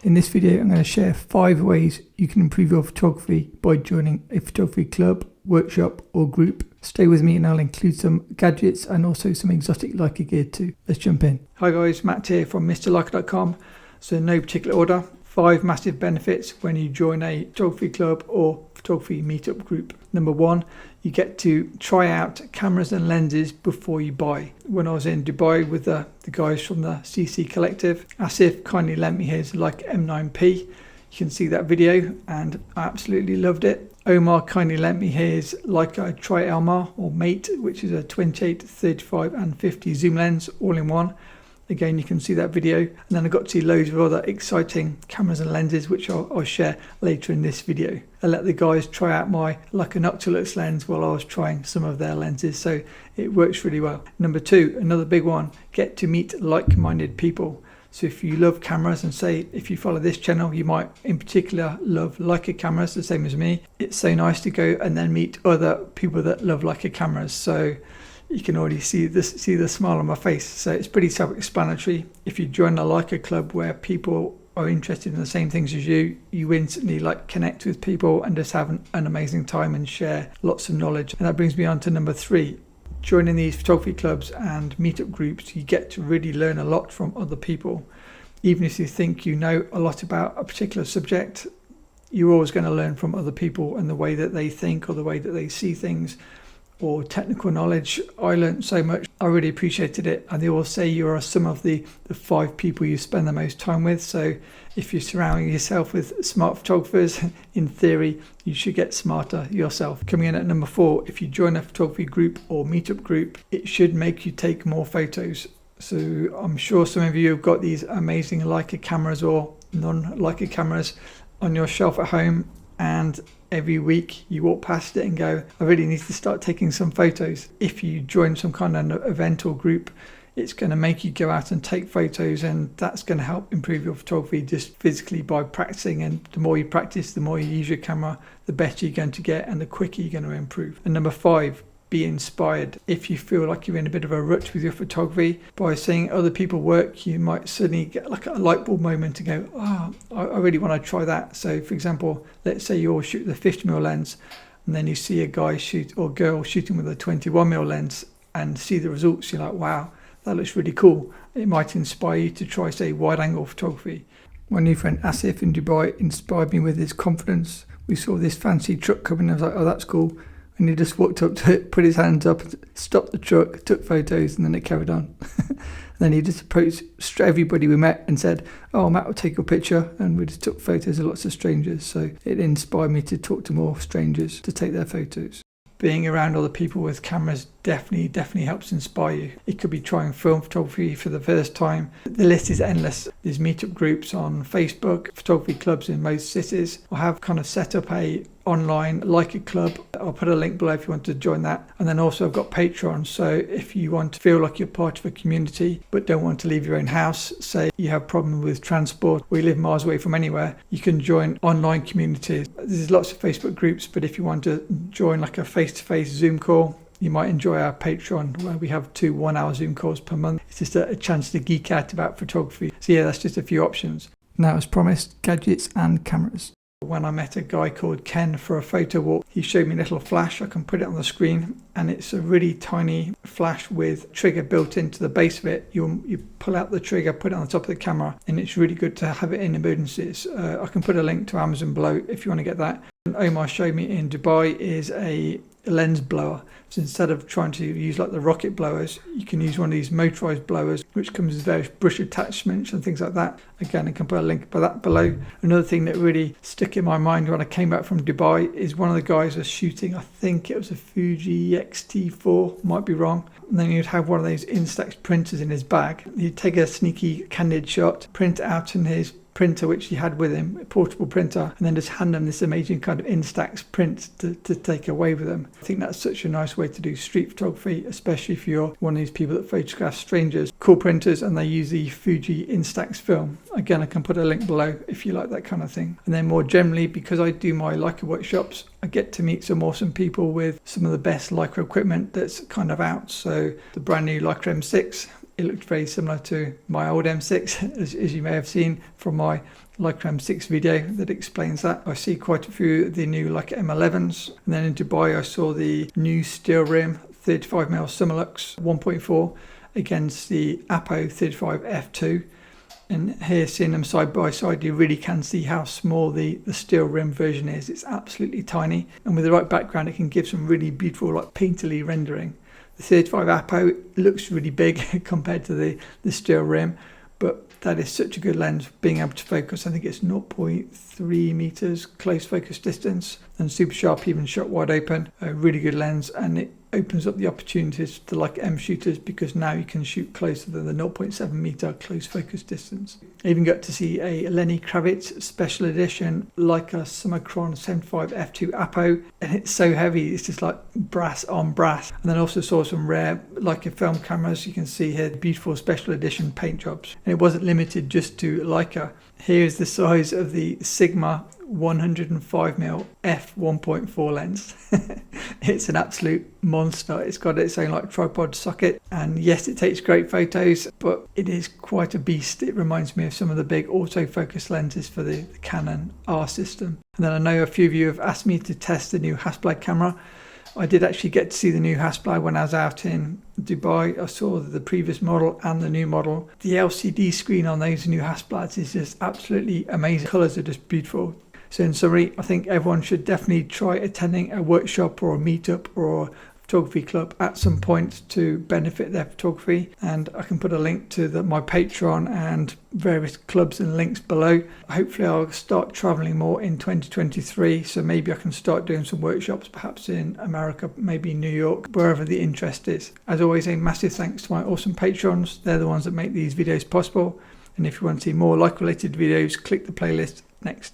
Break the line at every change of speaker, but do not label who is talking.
In this video, I'm going to share 5 ways you can improve your photography by joining a photography club, workshop or group. Stay with me and I'll include some gadgets and also some exotic Leica gear too. Let's jump in. Hi guys, Matt here from MrLeica.com. So in no particular order, 5 massive benefits when you join a photography club or photography meetup group. Number 1, you get to try out cameras and lenses before you buy. When I was in Dubai with the guys from the CC Collective, Asif kindly lent me his Leica M9P. You can see that video and I absolutely loved it. Omar kindly lent me his Leica Tri-Elmar or Mate, which is a 28, 35 and 50 zoom lens all in one. Again, you can see that video. And then I got to see loads of other exciting cameras and lenses, which I'll share later in this video. I let the guys try out my Leica Noctilux lens while I was trying some of their lenses, so it works really well. Number 2, another big one, get to meet like-minded people. So if you love cameras, and say if you follow this channel, you might in particular love Leica cameras, the same as me. It's so nice to go and then meet other people that love Leica cameras. So you can already see the smile on my face. So it's pretty self-explanatory. If you join a Leica club where people are interested in the same things as you instantly connect with people and just have an amazing time and share lots of knowledge. And that brings me on to number 3. Joining these photography clubs and meetup groups, you get to really learn a lot from other people. Even if you think you know a lot about a particular subject, you're always going to learn from other people and the way that they think or the way that they see things, or technical knowledge. I learned so much. I really appreciated it. And they all say you are some of the 5 people you spend the most time with. So if you're surrounding yourself with smart photographers, in theory, you should get smarter yourself. Coming in at number 4, if you join a photography group or meetup group, it should make you take more photos. So I'm sure some of you have got these amazing Leica cameras or non-Leica cameras on your shelf at home, and every week you walk past it and go, I really need to start taking some photos. If you join some kind of event or group, it's going to make you go out and take photos, and that's going to help improve your photography just physically by practicing. And the more you practice, the more you use your camera, the better you're going to get and the quicker you're going to improve. And number 5, be inspired. If you feel like you're in a bit of a rut with your photography, by seeing other people work, you might suddenly get like a light bulb moment to go, I really want to try that. So for example, let's say you all shoot the 50mm lens and then you see a guy shoot or girl shooting with a 21mm lens and see the results. You're like, wow, that looks really cool. It might inspire you to try, say, wide angle photography. My new friend Asif in Dubai inspired me with his confidence. We saw this fancy truck coming and I was like, oh, that's cool. And he just walked up to it, put his hands up, stopped the truck, took photos, and then it carried on. And then he just approached everybody we met and said, oh, Matt will take your picture. And we just took photos of lots of strangers. So it inspired me to talk to more strangers to take their photos. Being around other people with cameras definitely helps inspire you. It could be trying film photography for the first time. The list is endless. There's meetup groups on Facebook, photography clubs in most cities. I have kind of set up a online Leica club. I'll put a link below if you want to join that. And then also I've got Patreon. So if you want to feel like you're part of a community but don't want to leave your own house, say you have a problem with transport or you live miles away from anywhere, you can join online communities. There's lots of Facebook groups, but if you want to join like a face-to-face Zoom call, you might enjoy our Patreon where we have 2 1-hour Zoom calls per month. It's just a chance to geek out about photography. So yeah, that's just a few options. Now, as promised, gadgets and cameras. When I met a guy called Ken for a photo walk, he showed me a little flash. I can put it on the screen, and it's a really tiny flash with trigger built into the base of it. You pull out the trigger, put it on the top of the camera, and it's really good to have it in emergencies. I can put a link to Amazon below if you want to get that. And Omar showed me in Dubai is a lens blower. So instead of trying to use like the rocket blowers, you can use one of these motorized blowers, which comes with various brush attachments and things like that. Again, I can put a link for that below. Another thing that really stuck in my mind when I came back from Dubai is one of the guys was shooting, I think it was a Fuji X-T4, might be wrong. And then he'd have one of those Instax printers in his bag. He'd take a sneaky candid shot, print it out in his printer which he had with him, a portable printer, and then just hand them this amazing kind of Instax print to take away with them. I think that's such a nice way to do street photography, especially if you're one of these people that photograph strangers. Cool printers, and they use the Fuji Instax film. Again, I can put a link below if you like that kind of thing. And then more generally, because I do my Leica workshops, I get to meet some awesome people with some of the best Leica equipment that's kind of out. So the brand new Leica M6, it looked very similar to my old M6, as you may have seen from my Leica M6 video that explains that. I see quite a few of the new Leica M11s, and then in Dubai I saw the new steel rim 35mm Summilux 1.4 against the Apo 35 f2. And here, seeing them side by side, you really can see how small the steel rim version is. It's absolutely tiny, and with the right background it can give some really beautiful like painterly rendering. The 35 Apo looks really big compared to the steel rim, but that is such a good lens, being able to focus. I think it's 0.3 meters close focus distance, and super sharp even shot wide open. A really good lens, and it opens up the opportunities for like M shooters, because now you can shoot closer than the 0.7 meter close focus distance. I even got to see a Lenny Kravitz special edition Leica Summicron 75 f2 Apo, and it's so heavy, it's just like brass on brass. And then also saw some rare Leica film cameras. You can see here beautiful special edition paint jobs, and it wasn't limited just to Leica. Here's the size of the Sigma 105mm f1.4 lens. It's an absolute monster. It's got its own like tripod socket, and yes, it takes great photos, but it is quite a beast. It reminds me of some of the big autofocus lenses for the Canon R system. And then I know a few of you have asked me to test the new Hasselblad camera. I did actually get to see the new Hasselblad when I was out in Dubai. I saw the previous model and the new model. The LCD screen on those new Hasselblads is just absolutely amazing. Colours are just beautiful. So in summary, I think everyone should definitely try attending a workshop or a meetup or a photography club at some point to benefit their photography. And I can put a link to my Patreon and various clubs and links below. Hopefully I'll start traveling more in 2023, so maybe I can start doing some workshops, perhaps in America, maybe New York, wherever the interest is. As always, a massive thanks to my awesome patrons. They're the ones that make these videos possible. And if you want to see more like related videos, click the playlist next.